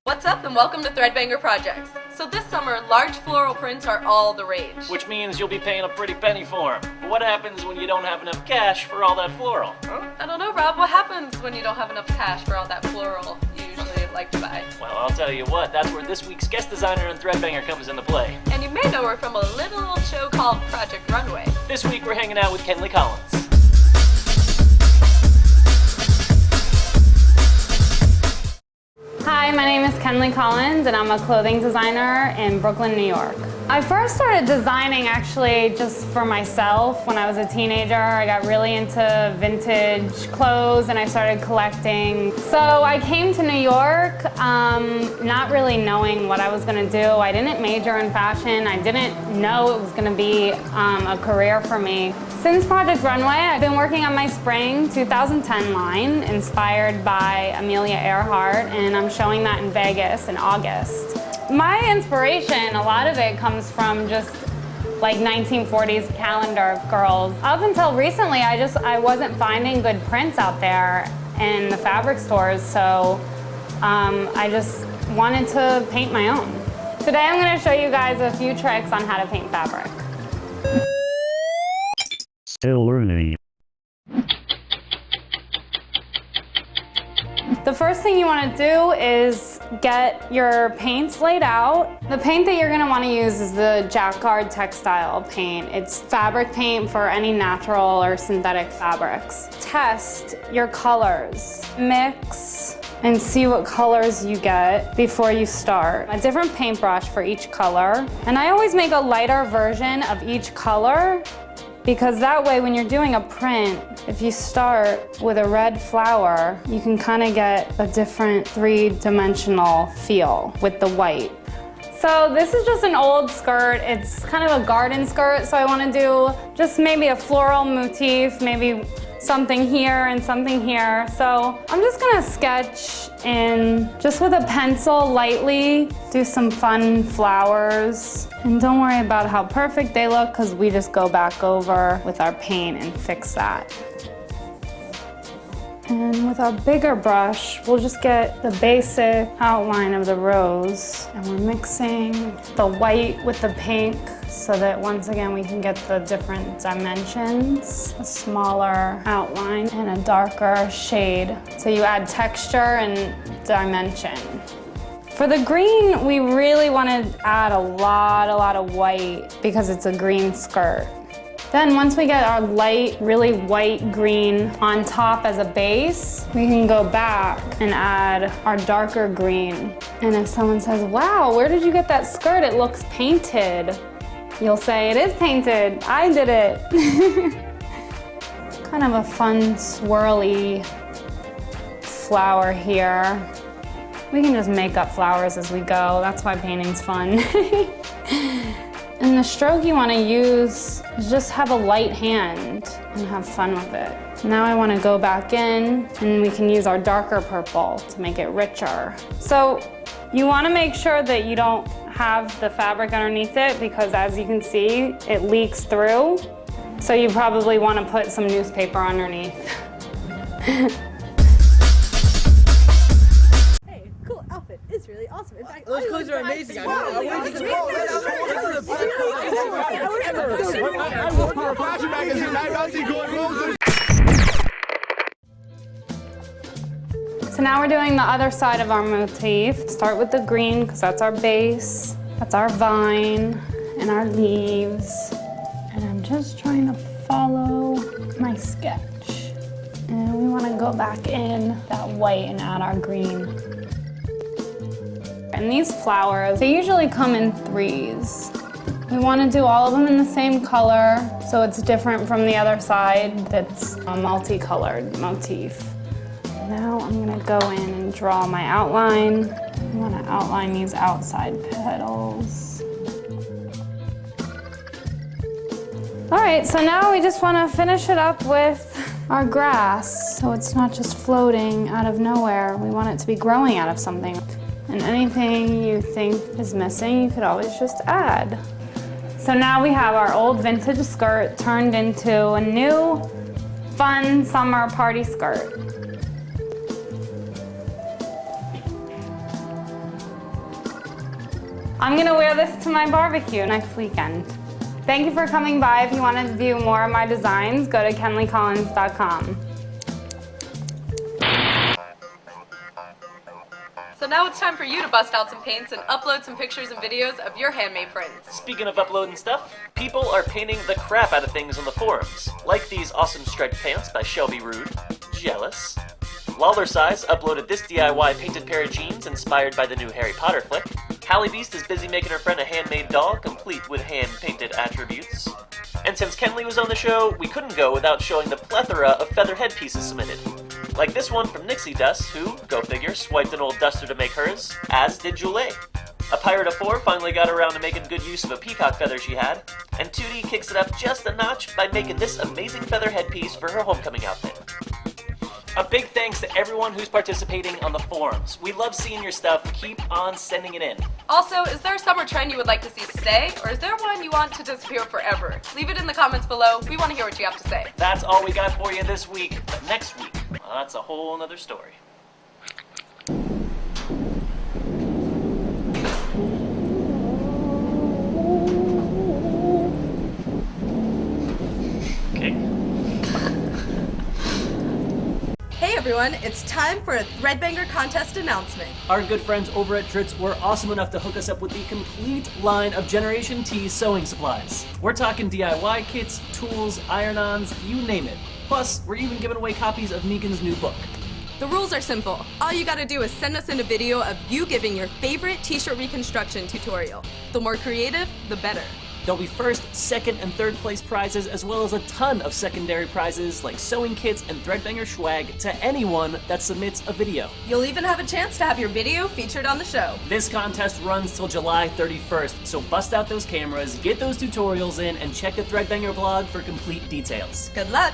What's up and welcome to Threadbanger Projects. So this summer, large floral prints are all the rage. Which means you'll be paying a pretty penny for them. But what happens when you don't have enough cash for all that floral? Huh? I don't know, Rob, what happens when you don't have enough cash for all that floral you usually like to buy? Well, I'll tell you what, that's where this week's guest designer and Threadbanger comes into play. And you may know her from a little old show called Project Runway. This week we're hanging out with Kenley Collins. Hi, my name is Kenley Collins and I'm a clothing designer in Brooklyn, New York. I first started designing actually just for myself when I was a teenager. I got really into vintage clothes and I started collecting. So I came to New York not really knowing what I was going to do. I didn't major in fashion. I didn't know it was going to be a career for me. Since Project Runway, I've been working on my spring 2010 line inspired by Amelia Earhart, and I'm showing that in Vegas in August. My inspiration, a lot of it comes from just like 1940s calendar girls. Up until recently, I wasn't finding good prints out there in the fabric stores, so I just wanted to paint my own. Today I'm going to show you guys a few tricks on how to paint fabric. Still learning. The first thing you want to do is get your paints laid out. The paint that you're going to want to use is the Jacquard textile paint. It's fabric paint for any natural or synthetic fabrics. Test your colors. Mix and see what colors you get before you start. A different paintbrush for each color. And I always make a lighter version of each color, because that way when you're doing a print, if you start with a red flower, you can kind of get a different three-dimensional feel with the white. So this is just an old skirt. It's kind of a garden skirt, so I want to do just maybe a floral motif, maybe something here and something here. So I'm just gonna sketch in, just with a pencil lightly, do some fun flowers. And don't worry about how perfect they look, because we just go back over with our paint and fix that. And with our bigger brush, we'll just get the basic outline of the rose. And we're mixing the white with the pink so that once again we can get the different dimensions. A smaller outline and a darker shade. So you add texture and dimension. For the green, we really want to add a lot of white because it's a green skirt. Then once we get our light, really white green on top as a base, we can go back and add our darker green. And if someone says, wow, where did you get that skirt? It looks painted. You'll say, it is painted, I did it. Kind of a fun swirly flower here. We can just make up flowers as we go. That's why painting's fun. And the stroke you want to use is just have a light hand and have fun with it. Now I want to go back in and we can use our darker purple to make it richer. So you want to make sure that you don't have the fabric underneath it, because as you can see, it leaks through. So you probably want to put some newspaper underneath. Cool outfit. It's really awesome. In fact, those clothes are amazing. I work for a fashion magazine. I'm about to go and So now we're doing the other side of our motif. Start with the green, because that's our base. That's our vine and our leaves. And I'm just trying to follow my sketch. And we want to go back in that white and add our green. And these flowers, they usually come in threes. We want to do all of them in the same color, so it's different from the other side that's a multicolored motif. Now I'm going to go in and draw my outline. I want to outline these outside petals. All right, so now we just want to finish it up with our grass, so it's not just floating out of nowhere. We want it to be growing out of something. And anything you think is missing, you could always just add. So now we have our old vintage skirt turned into a new, fun summer party skirt. I'm gonna wear this to my barbecue next weekend. Thank you for coming by. If you want to view more of my designs, go to kenleycollins.com. So now it's time for you to bust out some paints and upload some pictures and videos of your handmade prints. Speaking of uploading stuff, people are painting the crap out of things on the forums, like these awesome striped pants by Shelby Rude. Jealous. Lawler Size uploaded this DIY painted pair of jeans inspired by the new Harry Potter flick. Hallie Beast is busy making her friend a handmade doll, complete with hand-painted attributes. And since Kenley was on the show, we couldn't go without showing the plethora of feather headpieces submitted. Like this one from Nixie Dust, who, go figure, swiped an old duster to make hers, as did Julie. A Pirate of 4 finally got around to making good use of a peacock feather she had, and 2D kicks it up just a notch by making this amazing feather headpiece for her homecoming outfit. A big thanks to everyone who's participating on the forums. We love seeing your stuff. Keep on sending it in. Also, is there a summer trend you would like to see stay, or is there one you want to disappear forever? Leave it in the comments below. We want to hear what you have to say. That's all we got for you this week. But next week, well, that's a whole nother story. Okay. Hey everyone, it's time for a Threadbanger contest announcement. Our good friends over at Tritz were awesome enough to hook us up with the complete line of Generation T sewing supplies. We're talking DIY kits, tools, iron-ons, you name it. Plus, we're even giving away copies of Megan's new book. The rules are simple. All you gotta do is send us in a video of you giving your favorite t-shirt reconstruction tutorial. The more creative, the better. There'll be first, second, and third place prizes, as well as a ton of secondary prizes like sewing kits and Threadbanger swag to anyone that submits a video. You'll even have a chance to have your video featured on the show. This contest runs till July 31st, so bust out those cameras, get those tutorials in, and check the Threadbanger blog for complete details. Good luck!